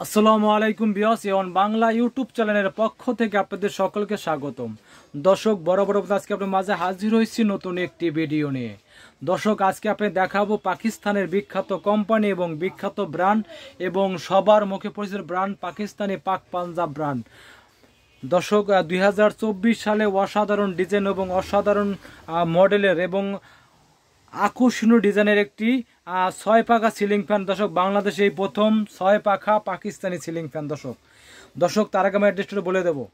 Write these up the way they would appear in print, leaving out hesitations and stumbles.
আসসালামু আলাইকুম viewers, A1 Bangla YouTube চ্যানেলের পক্ষ থেকে আপনাদের সকলকে স্বাগতম। দর্শক, বরাবর আজকে আপনার মাঝে হাজির হয়েছি নতুন একটি ভিডিও নিয়ে। দর্শক, আজকে আপনি দেখাবো পাকিস্তানের বিখ্যাত কোম্পানি এবং বিখ্যাত ব্র্যান্ড এবং সবার মুখে পরিচিত ব্র্যান্ড পাকিস্তানি পাক পাঞ্জাব ব্র্যান্ড। দর্শক, 2024 সালে অসাধারণ ডিজাইন এবং অসাধারণ মডেলের এবং আকর্ষণীয় ডিজাইনের একটি 6 পাখা সিলিং ফ্যান। দর্শক, বাংলাদেশে এই প্রথম 6 পাখা পাকিস্তানি সিলিং ফ্যান। দর্শক তার আগে আমি অ্যাড্রেসটা বলে দেবো।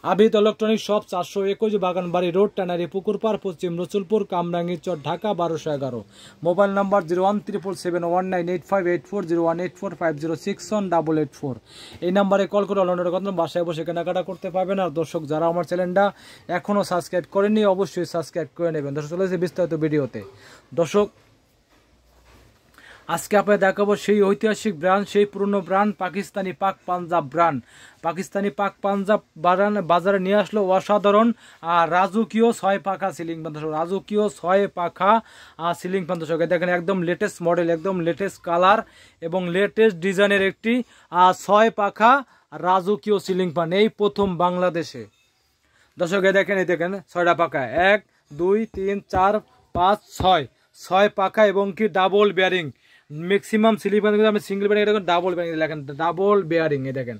Abid electronic shop, 421 বাগানবাড়ি road, tannery পুকুরপাড়, পশ্চিম রসুলপুর, কামরাঙ্গীর চর, ঢাকা 1211। Mobile number 01777198584, 01845061884। এই নাম্বারে কল করে অলরেডি কথা বাসায় বসে কেনাকাটা করতে পারবেন। আর দর্শক, যারা আমার চ্যানেলটা এখনও সাবস্ক্রাইব করেননি অবশ্যই সাবস্ক্রাইব করে নেবেন। দর্শক, চলে এসেছে বিস্তারিত ভিডিওতে। দর্শক, আজকে আপনাদের দেখাবো সেই ঐতিহাসিক ব্র্যান্ড, সেই পুরনো ব্র্যান্ড পাকিস্তানি পাক পাঞ্জাব ব্র্যান্ড। পাকিস্তানি পাক পাঞ্জাব বাজারে নিয়ে আসলো অসাধারণ রাজকীয় 6 পাখা সিলিং ফ্যান। দর্শক, রাজকীয় 6 পাখা সিলিং ফ্যান। দর্শক, দেখেন একদম লেটেস্ট মডেল, একদম লেটেস্ট কালার এবং লেটেস্ট ডিজাইনের একটি 6 পাখা রাজকীয় সিলিং ফ্যান, এই প্রথম বাংলাদেশে। দর্শক, দেখেন 6টা পাখা, 1 2 3 4 5 6 পাখা এবং কি double bearing. Maximum ceiling fan আমি সিঙ্গেল বেয়ারিং, দেখেন ডাবল বেয়ারিং, দেখেন ডাবল বেয়ারিং, দেখেন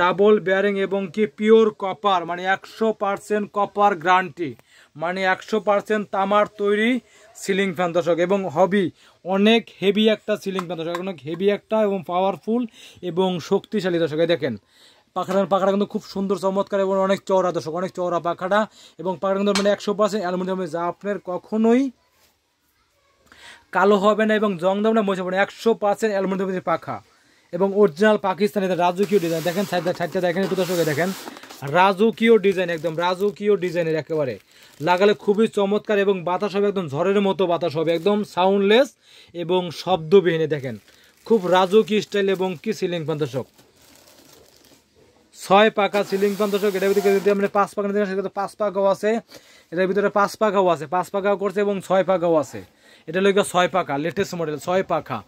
ডাবল বেয়ারিং এবং কি পিওর কপার, মানে 100% কপার গ্যারান্টি, মানে 100% তামার তৈরি সিলিং ফ্যান। দর্শক, এবং হবি অনেক হেভি একটা সিলিং ফ্যান। দর্শক, অনেক হেভি একটা এবং পাওয়ারফুল এবং শক্তিশালী। দর্শক, দেখেন পাখাটা কিন্তু খুব সুন্দর চমৎকার এবং অনেক চওড়া। দর্শক, অনেক চওড়া পাখাটা এবং পাখাটা কিন্তু মানে 100% অ্যালুমিনিয়াম, যা আপনার কখনোই কালো হবে না এবং জং দেবে না, মজা পড়ে। 100% অ্যালুমিনিয়ামের পাখা এবং অরিজিনাল পাকিস্তানি রাজকীয় ডিজাইন। দেখেন সাইডটা দেখেন একটু। দর্শকে দেখেন রাজকীয় ডিজাইন, একদম রাজকীয় ডিজাইনের, একেবারে লাগালে খুবই চমৎকার এবং বাতাস হবে একদম ঝড়ের মতো বাতাস হবে, একদম সাউন্ডলেস এবং শব্দবিহীনে। দেখেন খুব রাজকীয় স্টাইল এবং কি সিলিং ফ্যান। দর্শক, 6 পাখা সিলিং ফ্যান। দর্শক, এটার ভিতরে যদি আমরা 5 পাখা নিতে সেটা 5 পাখাও আছে, এটার ভিতরে 5 পাখাও আছে, 5 পাখাও করছে এবং 6 পাখাও আছে। এটা লোক 6 পাখা লেটেস্ট মডেল 6 পাখা,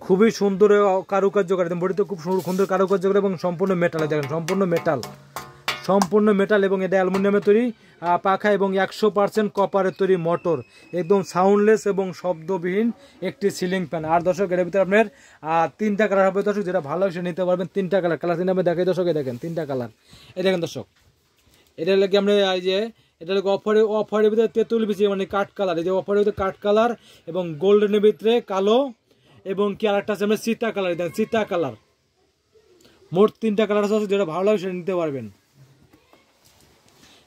খুবই সুন্দর কারুকার্য করে, বডিতে খুব সুন্দর কারুকার্য করে এবং সম্পূর্ণ মেটাল। দেখেন সম্পূর্ণ মেটাল এবং এটা অ্যালুমিনিয়ামের তৈরি পাখা এবং 100% কপারের তৈরি মোটর, একদম সাউন্ডলেস এবং শব্দবিহীন একটি সিলিং ফ্যান। আর দর্শক, এর ভিতরে আপনার 3টা কালার হবে। দর্শক, যেটা ভালো সে নিতে পারবেন। 3টা কালার 3 আমি দেখাই। দর্শক, দেখেন 3টা কালার। এই দেখেন দর্শক, এটা লাগে আমরা এই যে এটা লাগে অফারের ভিতরে তেঁতুল বিচি, মানে কাঠ কালার। এই যে অফারের ভিতরে কাঠ কালার এবং গোল্ডেনের ভিতরে কালো এবং কি আরেকটা আছে আমরা চিতা কালার। দেখেন চিতা কালার, মোট 3টা কালার আছে, যেটা ভালো লাগে সেটা নিতে পারবেন।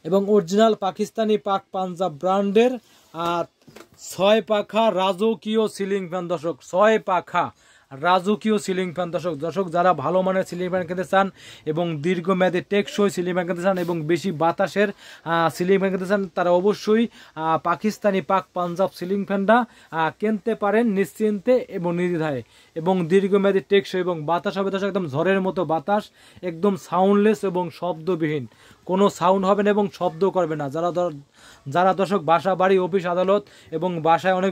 এবং অরিজিনাল পাকিস্তানি পাক পাঞ্জাব ব্র্যান্ডের 6 পাখা রাজকীয় সিলিং ফ্যান। দর্শক, 6 পাখা রাজকীয় সিলিং ফ্যান। দর্শক, যারা ভালো মানের সিলিং ফ্যান কিনতে চান এবং দীর্ঘমেয়াদী টেকসই সিলিং ফ্যান কিনতে চান এবং বেশি বাতাসের সিলিং ফ্যান কিনতে চান, তারা অবশ্যই পাকিস্তানি পাক পাঞ্জাব সিলিং ফ্যানটা কিনতে পারেন নিশ্চিন্তে এবং নির্দ্বিধায় এবং দীর্ঘমেয়াদী টেকসই এবং বাতাস হবে। দর্শক, একদম ঝড়ের মতো বাতাস, একদম সাউন্ডলেস এবং শব্দবিহীন, কোনো সাউন্ড হবে না এবং শব্দ করবে না। যারা দর্শক বাসা বাড়ি অফিস আদালত এবং বাসায় অনেক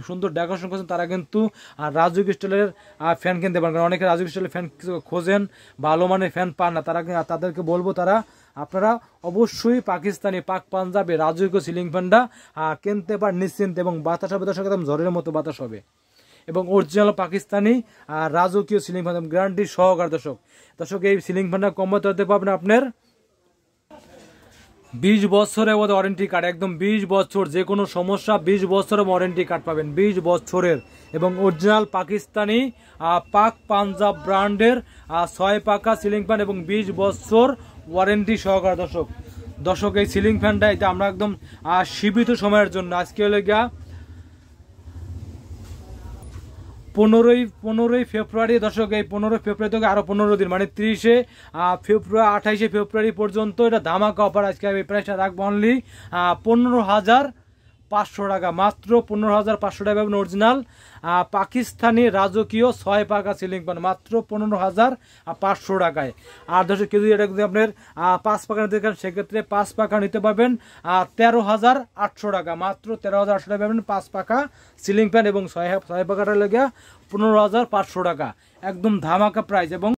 সুন্দর ডেকোরেশন করছেন, তারা কিন্তু রাজকীয় স্টাইলের ফ্যান কিনতে পারেন। কারণ অনেকে রাজকীয় স্টাইলের ফ্যান খোঁজেন, ভালো মানের ফ্যান পান না, তাদেরকে বলবো আপনারা অবশ্যই পাকিস্তানি পাক পাঞ্জাবে রাজকীয় সিলিং ফ্যানটা কিনতে পারেন নিশ্চিন্তে এবং বাতাস হবে। দর্শক, একদম ঝড়ের মতো বাতাস হবে এবং অরিজিনাল পাকিস্তানি রাজকীয় সিলিং ফ্যান গ্যারান্টি সহকার। দর্শক, এই সিলিং ফ্যানটা কমাতে হতে পারবেন আপনার 20 বছরের ওয়ারেন্টি কার্ড, একদম 20 বছর, যে কোনো সমস্যা 20 বছরের ওয়ারেন্টি কার্ড পাবেন, 20 বছরের এবং অরিজিনাল পাকিস্তানি পাক পাঞ্জাব ব্র্যান্ডের 6 পাখা সিলিং ফ্যান এবং 20 বছর ওয়ারেন্টি সহকার। দর্শক, এই সিলিং ফ্যানটা এটা আমরা একদম সীমিত সময়ের জন্য, আজকে হলে গিয়া 15ই ফেব্রুয়ারি। দর্শক, এই 15 ফেব্রুয়ারি থেকে আরো 15 দিন, মানে 30 ফেব্রুয়ারি 28 ফেব্রুয়ারি পর্যন্ত এটা ধামাকা অফার। আজকে এই প্রাইসটা রাখবো অনলি 500 টাকা, মাত্র 15,500 টাকা পাবেন অরিজিনাল পাকিস্তানি রাজকীয় 6 পাখা সিলিং ফ্যান মাত্র 15,500 টাকায়। আর দর্শক কেউ যদি এটা যদি আপনার 5 পাখা নিতে চান সেক্ষেত্রে 5 পাখা নিতে পারবেন 13,800 টাকা, মাত্র 13,800 টাকা পাবেন 5 পাখা সিলিং ফ্যান এবং 6 পাখাটা লেগে 15,500 টাকা, একদম ধামাকা প্রাইস। এবং